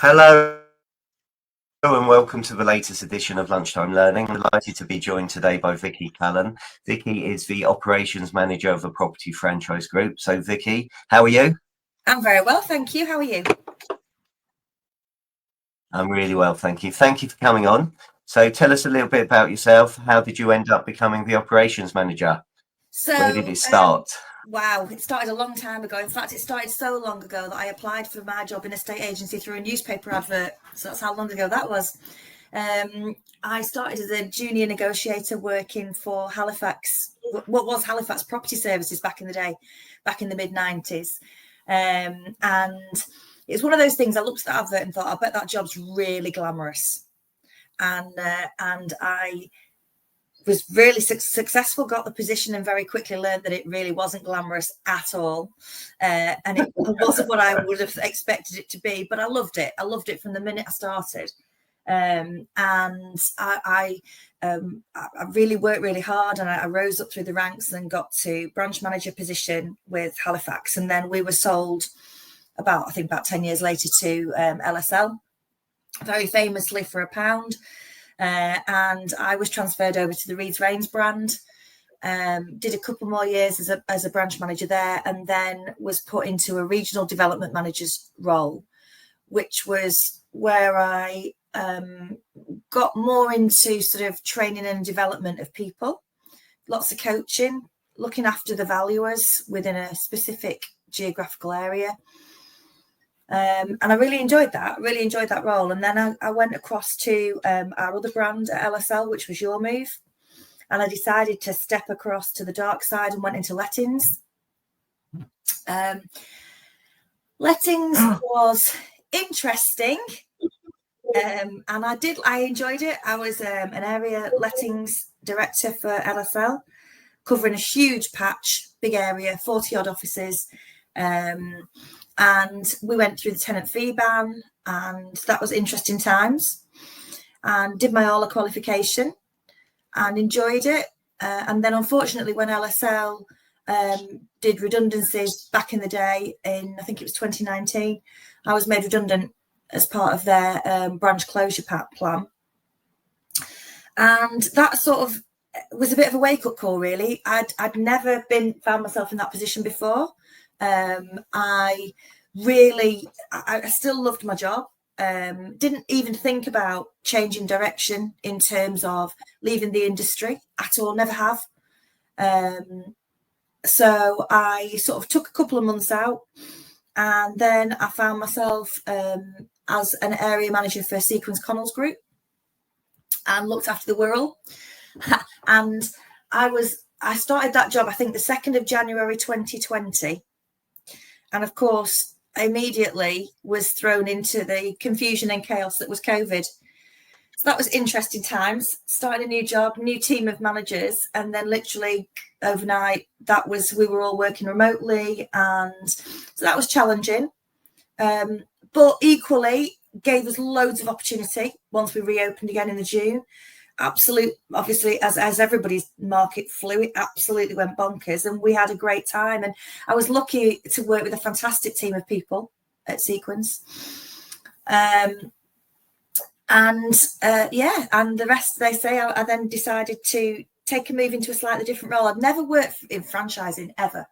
Hello and welcome to the latest edition of Lunchtime Learning. I'm delighted to be joined today by Vicki Cullen. Vicki is the operations manager of the property franchise group. So Vicki, how are you? I'm very well, thank you. How are you? I'm really well, thank you. Thank you for coming on. So tell us a little bit about yourself. How did you end up becoming the operations manager? Where did it start? Wow, it started a long time ago. In fact, it started so long ago that I applied for my job in a estate agency through a newspaper advert. So that's how long ago that was. I started as a junior negotiator working for Halifax, what was Halifax Property Services back in the day, back in the mid-90s. And it's one of those things, I looked at the advert and thought, I bet that job's really glamorous. And I was really successful, got the position, and very quickly learned that it really wasn't glamorous at all. And it wasn't what I would have expected it to be, but I loved it. I loved it from the minute I started. And I really worked really hard, and I rose up through the ranks and got to branch manager position with Halifax. And then we were sold about 10 years later to LSL, very famously for £1. And I was transferred over to the Reeds Rains brand, did a couple more years as a branch manager there, and then was put into a regional development manager's role, which was where I got more into sort of training and development of people, lots of coaching, looking after the valuers within a specific geographical area. And I really enjoyed that role. And then I went across to our other brand at LSL, which was Your Move. And I decided to step across to the dark side and went into lettings. Lettings was interesting. And I enjoyed it. I was an area lettings director for LSL, covering a huge patch, big area, 40 odd offices. And we went through the tenant fee ban, and that was interesting times, and did my OLA qualification and enjoyed it. And then unfortunately, when LSL did redundancies back in the day in, I think it was 2019, I was made redundant as part of their branch closure plan. And that sort of was a bit of a wake-up call, really. I'd never found myself in that position before. I still loved my job. Didn't even think about changing direction in terms of leaving the industry at all, never have. So I sort of took a couple of months out, and then I found myself as an area manager for Sequence Connells Group and looked after the Wirral. And I started that job, I think, the 2nd of January 2020. And of course, immediately was thrown into the confusion and chaos that was COVID. So that was interesting times. Started a new job, new team of managers, and then literally overnight, we were all working remotely, and so that was challenging. But equally gave us loads of opportunity once we reopened again in the June. Obviously, as everybody's market flew, it absolutely went bonkers, and we had a great time. And I was lucky to work with a fantastic team of people at Sequence. And the rest, they say, I then decided to take a move into a slightly different role. I'd never worked in franchising ever,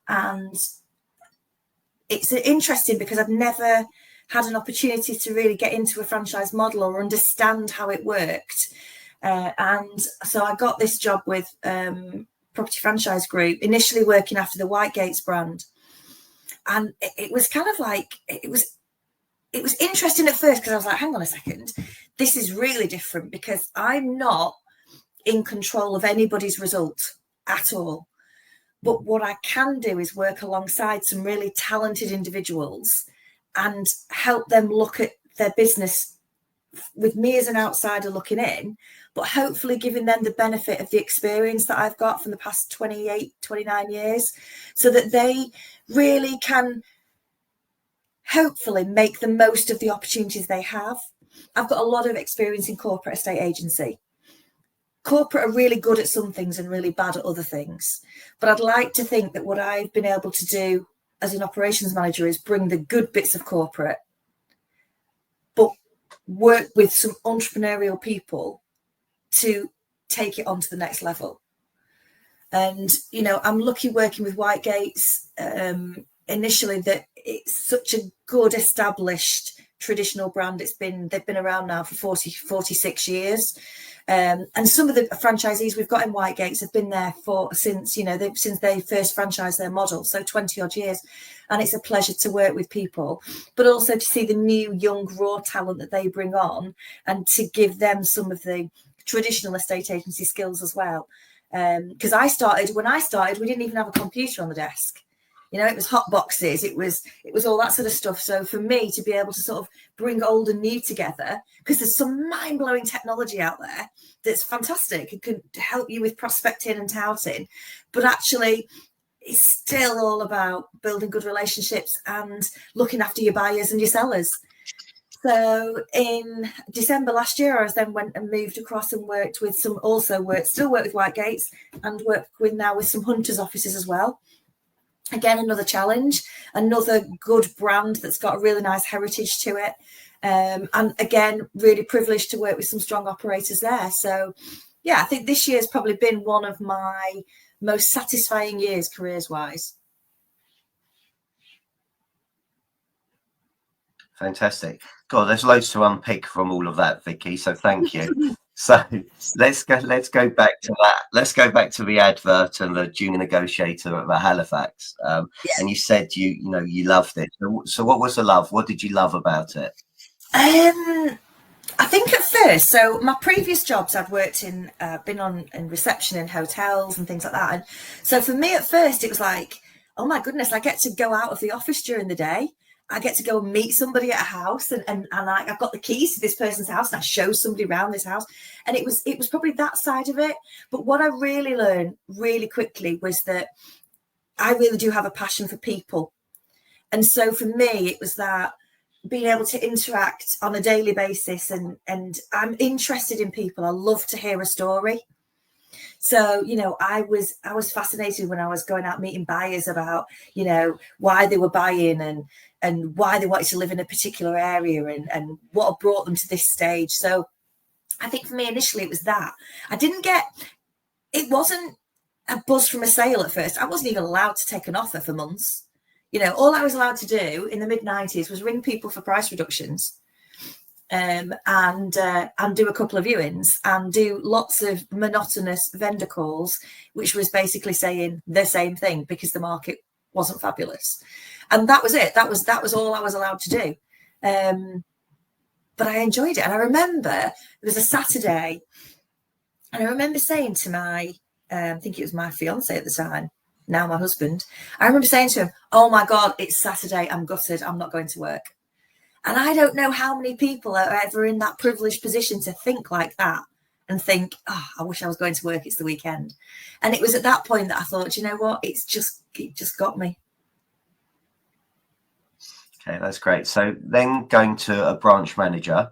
and it's interesting because I've never had an opportunity to really get into a franchise model or understand how it worked. And so I got this job with Property Franchise Group, initially working after the Whitegates brand. And it was kind of like, it was interesting at first because I was like, hang on a second, this is really different because I'm not in control of anybody's result at all. But what I can do is work alongside some really talented individuals and help them look at their business with me as an outsider looking in, but hopefully giving them the benefit of the experience that I've got from the past 28, 29 years, so that they really can hopefully make the most of the opportunities they have. I've got a lot of experience in corporate estate agency. Corporate are really good at some things and really bad at other things. But I'd like to think that what I've been able to do as an operations manager is bring the good bits of corporate work with some entrepreneurial people to take it on to the next level. And, you know, I'm lucky working with Whitegates initially that it's such a good established traditional brand. They've been around now for 46 years. And some of the franchisees we've got in Whitegates have been there since they first franchised their model, so 20 odd years. And it's a pleasure to work with people, but also to see the new young raw talent that they bring on and to give them some of the traditional estate agency skills as well. Because when I started, we didn't even have a computer on the desk. You know, it was hot boxes. It was all that sort of stuff. So for me to be able to sort of bring old and new together, because there's some mind-blowing technology out there that's fantastic. It can help you with prospecting and touting, but actually it's still all about building good relationships and looking after your buyers and your sellers. So in December last year, I then went and moved across and still work with Whitegates and work with some Hunters offices as well. Again, another challenge, another good brand that's got a really nice heritage to it. And again, really privileged to work with some strong operators there. So yeah, I think this year's probably been one of my most satisfying years careers-wise. Fantastic. God, there's loads to unpick from all of that, Vicky. So thank you. So let's go back to that. Let's go back to the advert and the junior negotiator at the Halifax. And you said you loved it. So what was the love? What did you love about it? I think at first, so my previous jobs I'd worked in, been in reception in hotels and things like that. And so for me at first, it was like, oh my goodness, I get to go out of the office during the day. I get to go and meet somebody at a house and I've got the keys to this person's house and I show somebody around this house. And it was probably that side of it. But what I really learned really quickly was that I really do have a passion for people. And so for me, it was that being able to interact on a daily basis and I'm interested in people. I love to hear a story. So, you know, I was fascinated when I was going out meeting buyers about, you know, why they were buying and why they wanted to live in a particular area and what brought them to this stage. So I think for me initially it was that. It wasn't a buzz from a sale at first. I wasn't even allowed to take an offer for months. You know, all I was allowed to do in the mid-90s was ring people for price reductions. And do a couple of viewings and do lots of monotonous vendor calls, which was basically saying the same thing because the market wasn't fabulous. And that was it. That was all I was allowed to do. But I enjoyed it. And I remember it was a Saturday and I remember saying to my, I think it was my fiance at the time, now my husband, I remember saying to him, oh my God, it's Saturday. I'm gutted. I'm not going to work. And I don't know how many people are ever in that privileged position to think like that and think, oh, I wish I was going to work. It's the weekend. And it was at that point that I thought, you know what? It just got me. Okay, that's great. So then going to a branch manager,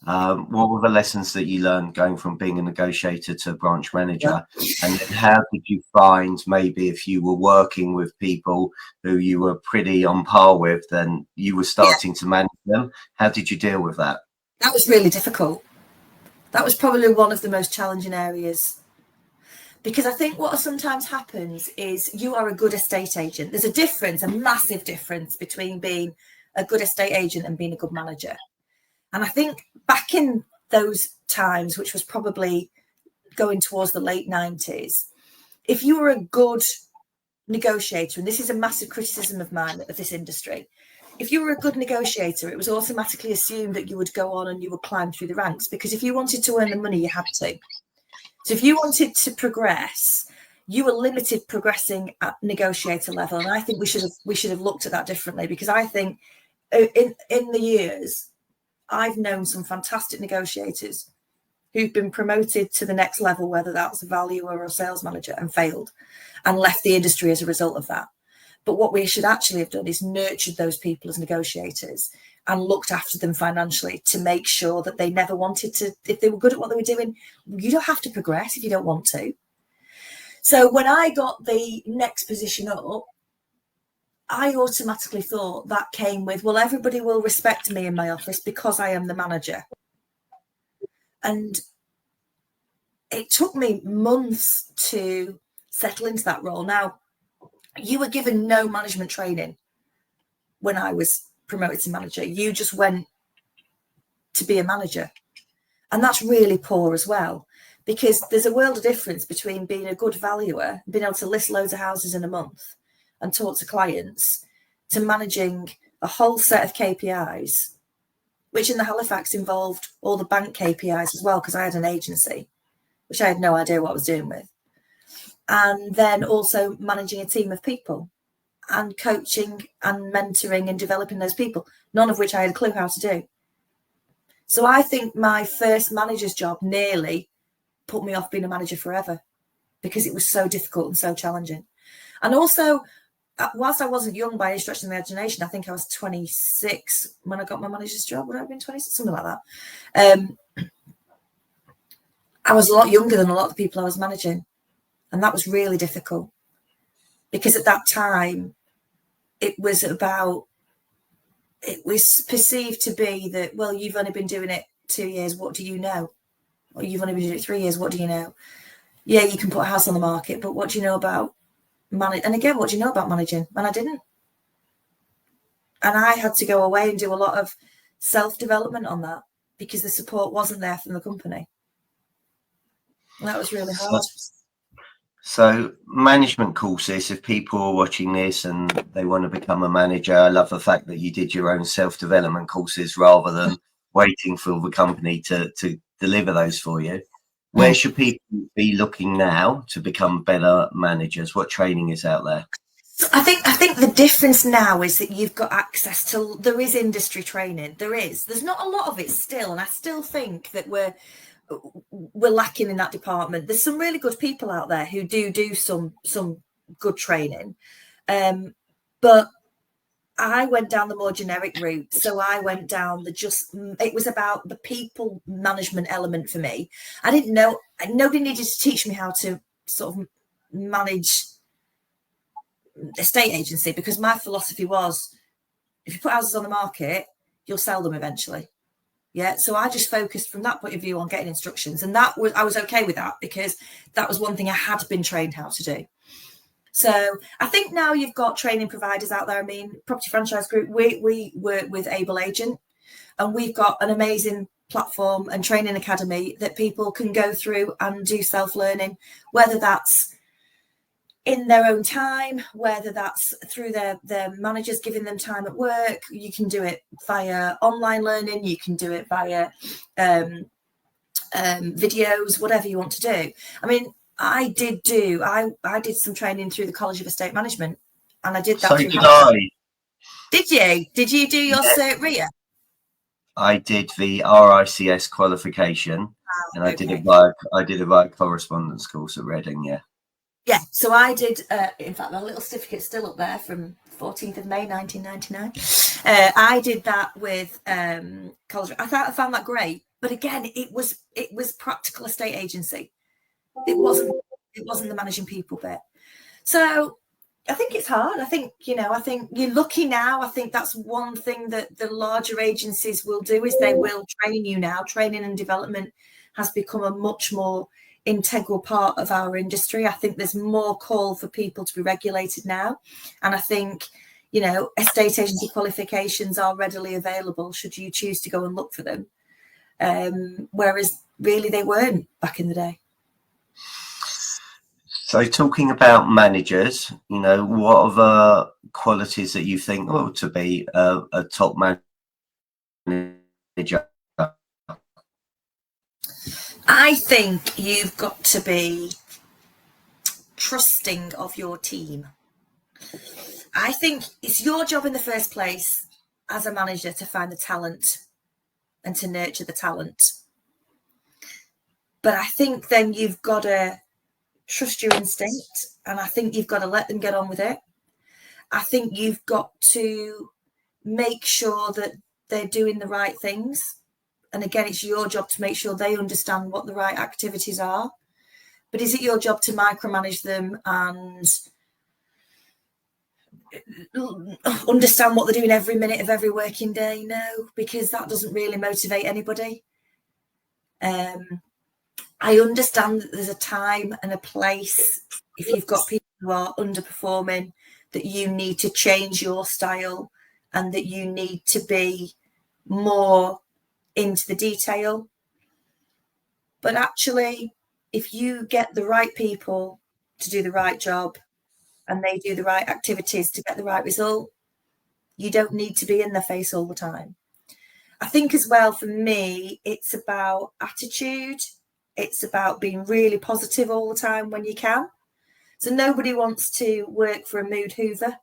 what were the lessons that you learned going from being a negotiator to a branch manager? And then how did you find maybe if you were working with people who you were pretty on par with, then you were starting to manage them? How did you deal with that? That was really difficult. That was probably one of the most challenging areas. Because I think what sometimes happens is you are a good estate agent. There's a massive difference between being a good estate agent and being a good manager. And I think back in those times, which was probably going towards the late 90s, if you were a good negotiator, and this is a massive criticism of mine of this industry, if you were a good negotiator, it was automatically assumed that you would go on and you would climb through the ranks, because if you wanted to earn the money, you had to. So if you wanted to progress, you were limited progressing at negotiator level. And I think we should have looked at that differently, because I think in the years, I've known some fantastic negotiators who've been promoted to the next level, whether that's a valuer or a sales manager, and failed and left the industry as a result of that. But what we should actually have done is nurtured those people as negotiators and looked after them financially to make sure that they never wanted to, if they were good at what they were doing, you don't have to progress if you don't want to. So when I got the next position up, I automatically thought that came with, well, everybody will respect me in my office because I am the manager. And it took me months to settle into that role. Now, you were given no management training when I was promoted to manager. You just went to be a manager. And that's really poor as well, because there's a world of difference between being a good valuer, being able to list loads of houses in a month and talk to clients, to managing a whole set of KPIs, which in the Halifax involved all the bank KPIs as well, because I had an agency, which I had no idea what I was doing with. And then also managing a team of people and coaching and mentoring and developing those people, none of which I had a clue how to do. So I think my first manager's job nearly put me off being a manager forever, because it was so difficult and so challenging. And also, whilst I wasn't young by any stretch of the imagination, I think I was 26 when I got my manager's job. Would I have been 26? Something like that. I was a lot younger than a lot of the people I was managing. And that was really difficult, because at that time, it was perceived to be that, well, you've only been doing it 2 years. What do you know? Or you've only been doing it 3 years. What do you know? Yeah, you can put a house on the market, but what do you know about manage? And again, what do you know about managing? And I didn't. And I had to go away and do a lot of self-development on that, because the support wasn't there from the company. And that was really hard. So management courses, if people are watching this and they want to become a manager, I love the fact that you did your own self-development courses rather than waiting for the company to deliver those for you. Where should people be looking now to become better managers? What training is out there? I think the difference now is that you've got access to, there is industry training. There's not a lot of it still. And I still think that we're lacking in that department. There's some really good people out there who do some good training, but I went down the more generic route. So I went down it was about the people management element for me. I didn't know, nobody needed to teach me how to sort of manage estate agency, because my philosophy was, if you put houses on the market, you'll sell them eventually. Yeah, so I just focused from that point of view on getting instructions, and I was okay with that, because that was one thing I had been trained how to do. So I think now you've got training providers out there. I mean, Property Franchise Group, we work with Able Agent, and we've got an amazing platform and training academy that people can go through and do self-learning, whether that's in their own time, whether that's through their managers giving them time at work. You can do it via online learning, you can do it via videos, whatever you want to do. I mean, I did some training through the College of Estate Management, and I did that. So did I. Did you? Did you do your cert RIA? I did the RICS qualification, and I did it via correspondence course at Reading. Yeah, so I did, in fact, my little certificate's still up there from 14th of May, 1999. I did that with college. I found that great. But again, it was practical estate agency. It wasn't the managing people bit. So I think it's hard. I think you're lucky now. I think that's one thing that the larger agencies will do, is they will train you now. Training and development has become a much more integral part of our industry. I think there's more call for people to be regulated now, and I think estate agency qualifications are readily available should you choose to go and look for them, whereas really they weren't back in the day. So talking about managers, what are the qualities that you think to be a top manager? I think you've got to be trusting of your team. I think it's your job in the first place as a manager to find the talent and to nurture the talent. But I think then you've got to trust your instinct, and I think you've got to let them get on with it. I think you've got to make sure that they're doing the right things. And again, it's your job to make sure they understand what the right activities are. But is it your job to micromanage them and understand what they're doing every minute of every working day. No, because that doesn't really motivate anybody. I understand that there's a time and a place. If you've got people who are underperforming, that you need to change your style and that you need to be more into the detail. But actually, if you get the right people to do the right job and they do the right activities to get the right result, you don't need to be in their face all the time. I think as well, for me, it's about attitude. It's about being really positive all the time when you can. So nobody wants to work for a mood hoover.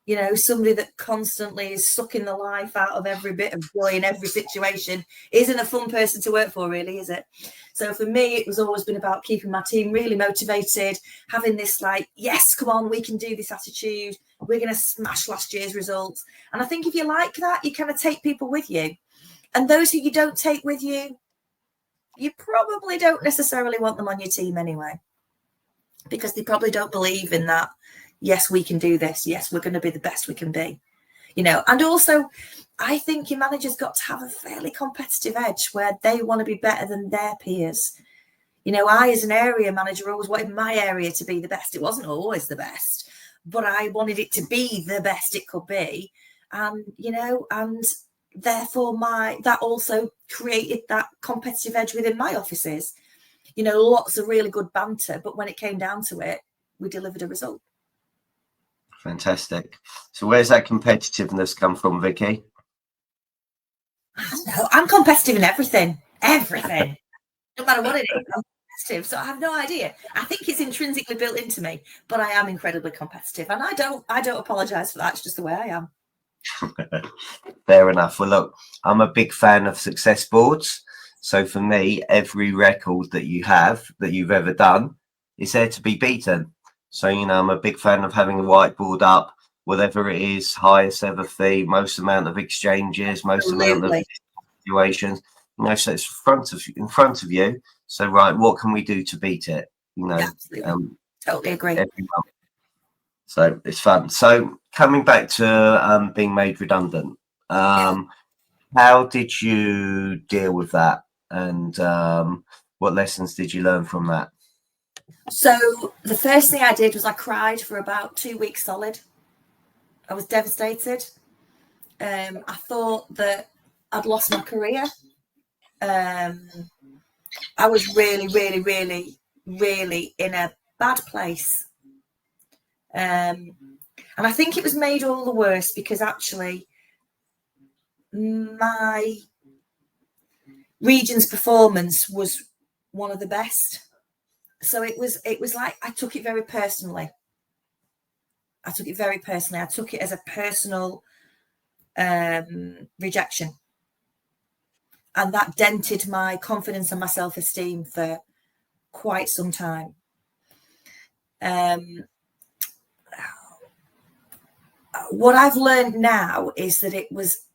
You know, somebody that constantly is sucking the life out of every bit of joy in every situation isn't a fun person to work for, really, is it? So for me, it was always been about keeping my team really motivated, having this like, yes, come on, we can do this attitude. We're going to smash last year's results. And I think if you like that, you kind of take people with you. And those who you don't take with you, you probably don't necessarily want them on your team anyway, because they probably don't believe in that. Yes, we can do this. Yes, we're going to be the best we can be, you know. And also, I think your manager's got to have a fairly competitive edge where they want to be better than their peers. You know, I, as an area manager, always wanted my area to be the best. It wasn't always the best, but I wanted it to be the best it could be. And, you know, and therefore that also created that competitive edge within my offices. You know, lots of really good banter, but when it came down to it, we delivered a result. Fantastic. So where's that competitiveness come from, Vicki? I don't know. I'm competitive in everything. No matter what it is, I'm competitive. So I have no idea. I think it's intrinsically built into me, but I am incredibly competitive, and I don't apologize for that. It's just the way I am. Fair enough. Well, look, I'm a big fan of success boards. So for me, every record that you've ever done is there to be beaten. So, you know, I'm a big fan of having a whiteboard up, whatever it is, highest ever fee, most amount of exchanges, most amount of situations. You know, so it's in front of you. So, right, what can we do to beat it? You know, totally agree. So it's fun. So coming back to being made redundant, how did you deal with that? And what lessons did you learn from that? So the first thing I did was I cried for about 2 weeks solid. I was devastated. I thought that I'd lost my career. I was really, really, really, really in a bad place. And I think it was made all the worse because actually my region's performance was one of the best. So it was like I took it very personally. I took it as a personal rejection. And that dented my confidence and my self-esteem for quite some time. What I've learned now is that it was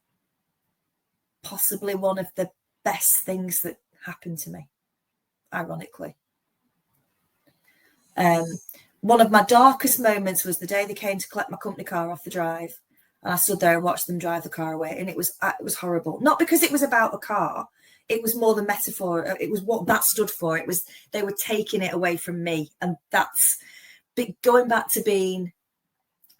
possibly one of the best things that happened to me, ironically. One of my darkest moments was the day they came to collect my company car off the drive, and I stood there and watched them drive the car away, and it was horrible. Not because it was about a car, it was more the metaphor. It was what that stood for. It was they were taking it away from me, and that's going back to being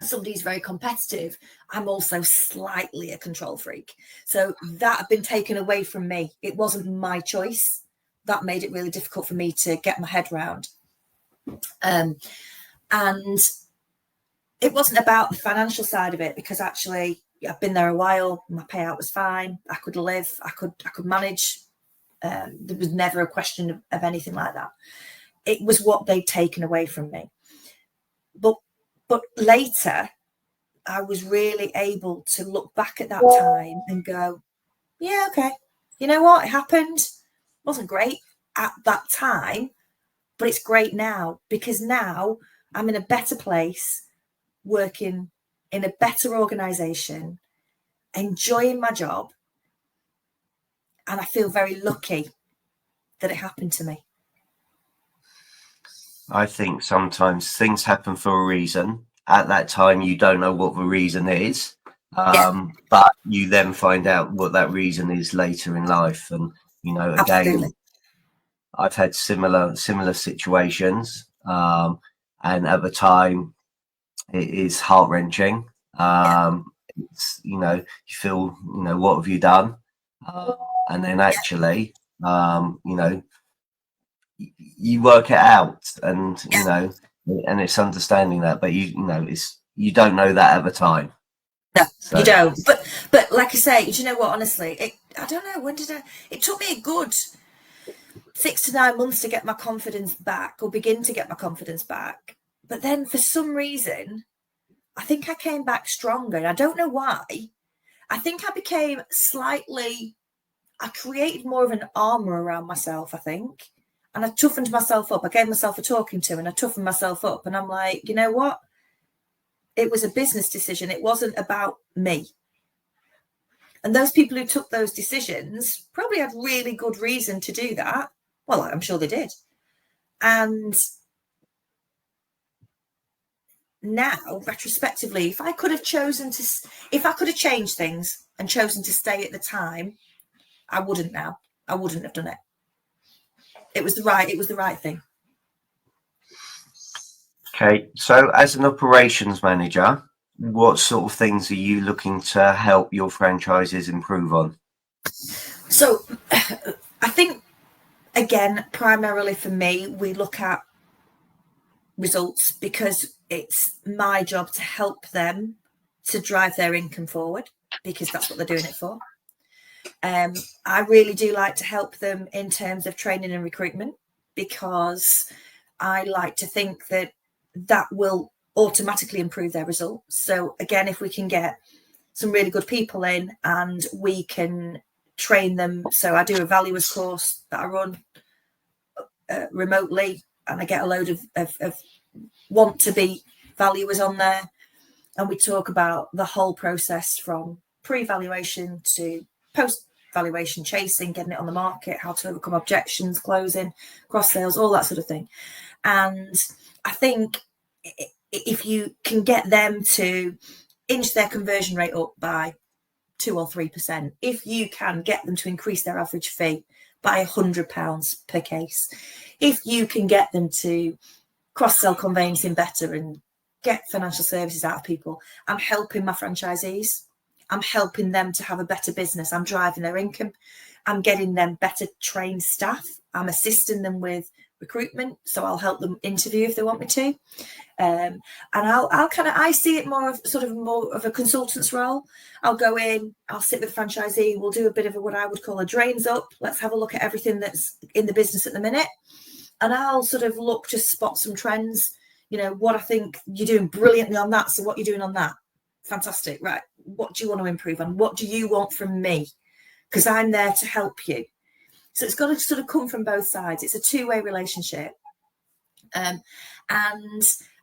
somebody who's very competitive. I'm also slightly a control freak, so that had been taken away from me. It wasn't my choice. That made it really difficult for me to get my head round. And it wasn't about the financial side of it, because actually I've been there a while. My payout was fine. I could live. I could manage. There was never a question of anything like that. It was what they'd taken away from me. But later, I was really able to look back at that time and go, yeah, okay. You know what? It happened. It wasn't great at that time, but it's great now, because now I'm in a better place, working in a better organization, enjoying my job. And I feel very lucky that it happened to me. I think sometimes things happen for a reason, at that time you don't know what the reason is, Yeah, but you then find out what that reason is later in life. And absolutely. again, I've had similar situations, and at the time it is heart-wrenching. Yeah, It's, you feel, what have you done? Uh, and then actually, you work it out, and and it's understanding that, but it's, you don't know that at the time. no, you So don't. But like I say, do you know what? Honestly, I don't know when did I. It took me a good 6 to 9 months to get my confidence back, or begin to get my confidence back. But then for some reason, I think I came back stronger, and I don't know why. I think I became slightly. I created more of an armor around myself, I think. And I toughened myself up. I gave myself a talking to, and I toughened myself up. And I'm like, you know what? It was a business decision. It wasn't about me. And those people who took those decisions probably had really good reason to do that. Well, I'm sure they did. And now, retrospectively, if I could have changed things and chosen to stay at the time, I wouldn't now. I wouldn't have done it. It was the right thing. okay, so as an operations manager, what sort of things are you looking to help your franchises improve on? So I think, again, primarily for me, we look at results, because it's my job to help them to drive their income forward, because that's what they're doing it for. I really do like to help them in terms of training and recruitment, because I like to think that will automatically improve their results. So again, if we can get some really good people in and we can train them. So I do a valuers course that I run remotely, and I get a load of want to be valuers on there, and we talk about the whole process from pre-valuation to post-valuation, chasing, getting it on the market, how to overcome objections, closing, cross sales, all that sort of thing. And I think if you can get them to inch their conversion rate up by 2 or 3%, if you can get them to increase their average fee by £100 per case, if you can get them to cross-sell conveyancing better and get financial services out of people, I'm helping my franchisees. I'm helping them to have a better business. I'm driving their income. I'm getting them better trained staff. I'm assisting them with recruitment, so I'll help them interview if they want me to. And I see it more of a consultant's role. I'll go in, I'll sit with the franchisee, we'll do a bit of what I would call a drains up. Let's have a look at everything that's in the business at the minute. And I'll sort of look to spot some trends, what I think you're doing brilliantly on that. So what you're doing on that, fantastic, right? What do you want to improve on? What do you want from me? Because I'm there to help you. So it's got to sort of come from both sides. It's a two-way relationship. And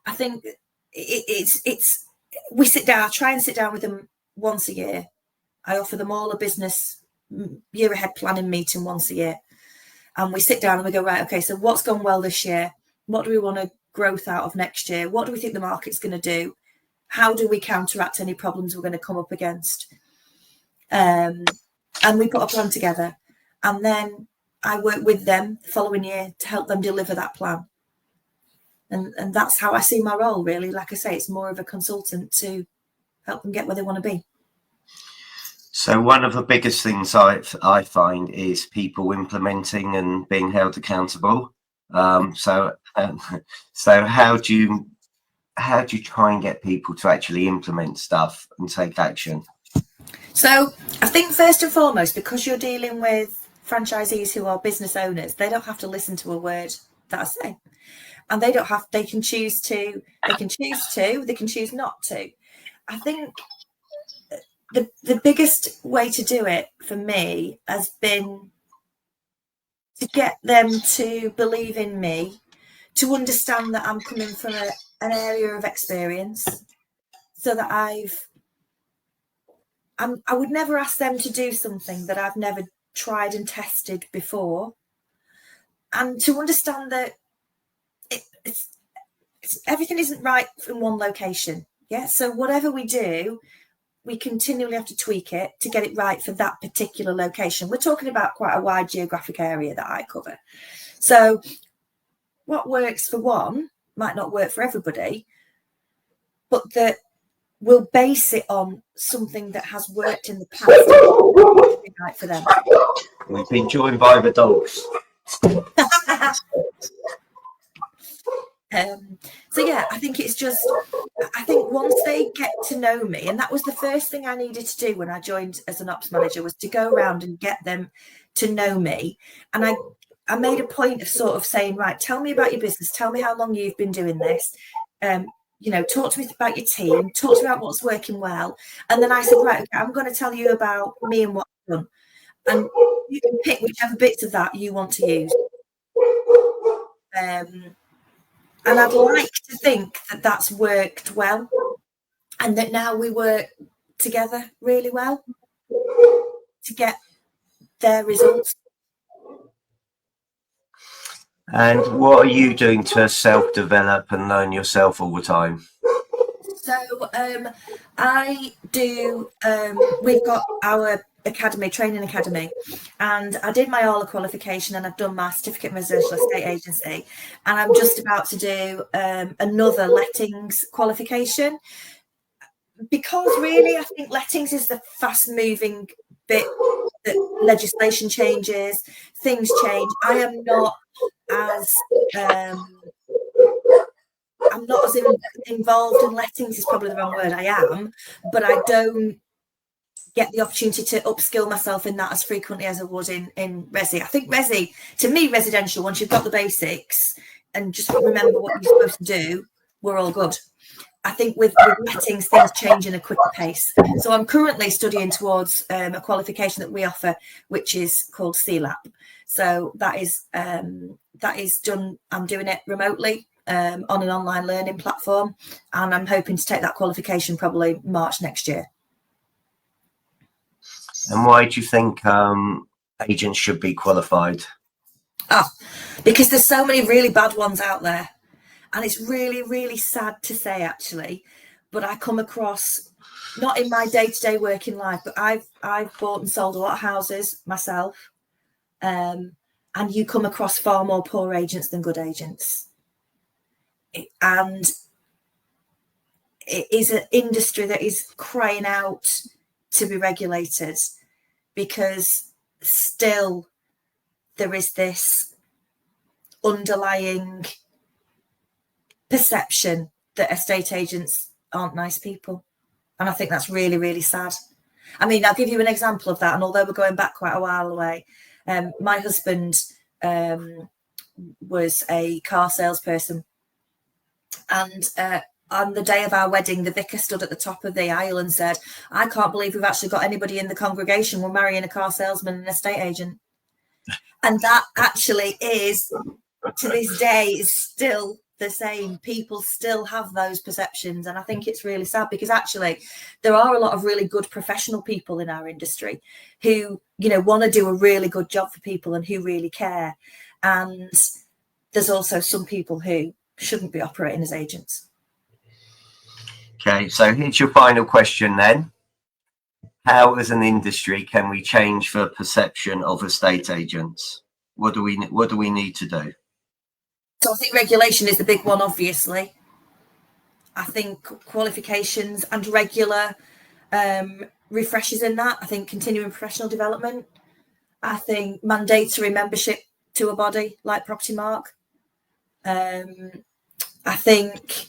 I think we sit down, I try and sit down with them once a year. I offer them all a business year ahead planning meeting once a year. And we sit down and we go, right, okay, so what's gone well this year? What do we want to growth out of next year? What do we think the market's going to do? How do we counteract any problems we're going to come up against? And we put a plan together. And then I work with them the following year to help them deliver that plan. And that's how I see my role, really. Like I say, it's more of a consultant to help them get where they want to be. So one of the biggest things I find is people implementing and being held accountable. So how do you try and get people to actually implement stuff and take action? So I think first and foremost, because you're dealing with franchisees who are business owners, they don't have to listen to a word that I say. And they can choose to, they can choose not to. I think the biggest way to do it for me has been to get them to believe in me, to understand that I'm coming from an area of experience, so that I would never ask them to do something that I've never tried and tested before, and to understand that everything isn't right in one location. Yeah. So whatever we do, we continually have to tweak it to get it right for that particular location. We're talking about quite a wide geographic area that I cover. So what works for one might not work for everybody, but that we'll base it on something that has worked in the past and be right for them. We've been joined by the dogs. So yeah, I think once they get to know me, and that was the first thing I needed to do when I joined as an ops manager, was to go around and get them to know me. And I made a point of sort of saying, right, tell me about your business, tell me how long you've been doing this, talk to me about your team, talk to me about what's working well. And then I said, right, okay, I'm going to tell you about me and what I've done, and you can pick whichever bits of that you want to use. And I'd like to think that that's worked well, and that now we work together really well to get their results. And what are you doing to self-develop and learn yourself all the time? So I do, we've got our training academy, and I did my ALA qualification, and I've done my certificate in residential estate agency, and I'm just about to do another lettings qualification, because really I think lettings is the fast moving bit that legislation changes, things change. I am not as involved in lettings, is probably the wrong word. I am, but I don't get the opportunity to upskill myself in that as frequently as I would in resi. I think resi, to me, residential, once you've got the basics and just remember what you're supposed to do, we're all good. I think with lettings, things change in a quicker pace. So I'm currently studying towards a qualification that we offer, which is called CLAP. So that is done. I'm doing it remotely on an online learning platform, and I'm hoping to take that qualification probably March next year. And why do you think agents should be qualified? Because there's so many really bad ones out there. And it's really, really sad to say, actually, but I come across, not in my day-to-day working life, but I've bought and sold a lot of houses myself. And you come across far more poor agents than good agents. And it is an industry that is crying out to be regulated, because still there is this underlying perception that estate agents aren't nice people. And I think that's really, really sad. I mean, I'll give you an example of that. And although we're going back quite a while away, my husband was a car salesperson. And on the day of our wedding, the vicar stood at the top of the aisle and said, I can't believe we've actually got anybody in the congregation. We're marrying a car salesman and an estate agent. And that actually is, to this day, is still the same. People still have those perceptions, and I think it's really sad, because actually there are a lot of really good professional people in our industry who, want to do a really good job for people and who really care. And there's also some people who shouldn't be operating as agents. Okay, so here's your final question then. How, as an industry, can we change the perception of estate agents? What do we need to do? So I think regulation is the big one, obviously. I think qualifications and regular refreshes in that. I think continuing professional development. I think mandatory membership to a body like Property Mark. I think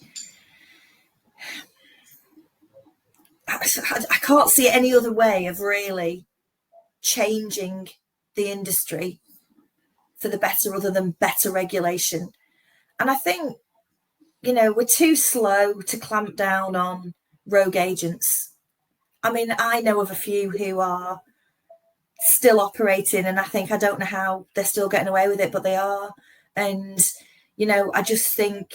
I can't see any other way of really changing the industry for the better other than better regulation. And I think, we're too slow to clamp down on rogue agents. I mean, I know of a few who are still operating, and I don't know how they're still getting away with it, but they are. And, I just think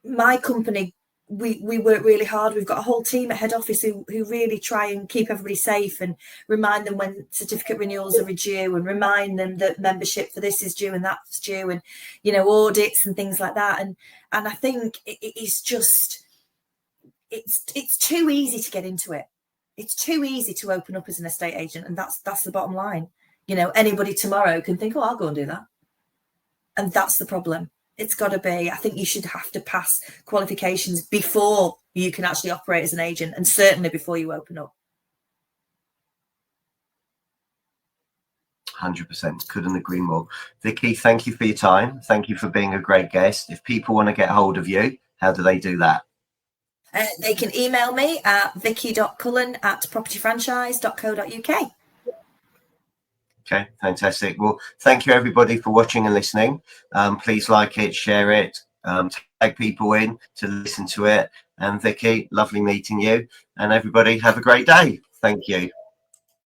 my company we work really hard. We've got a whole team at head office who really try and keep everybody safe and remind them when certificate renewals are due, and remind them that membership for this is due and that's due, and audits and things like that. And I think it's just it's too easy to get into it. It's too easy to open up as an estate agent, and that's the bottom line. Anybody tomorrow can think, oh, I'll go and do that, and that's the problem. It's got to be, I think you should have to pass qualifications before you can actually operate as an agent, and certainly before you open up. 100%. Couldn't agree more. Vicki, thank you for your time. Thank you for being a great guest. If people want to get hold of you, how do they do that? They can email me at vicky.cullen@propertyfranchise.co.uk. Okay, fantastic. Well, thank you everybody for watching and listening. Please like it, share it, tag people in to listen to it. And Vicki, lovely meeting you. And everybody have a great day. Thank you.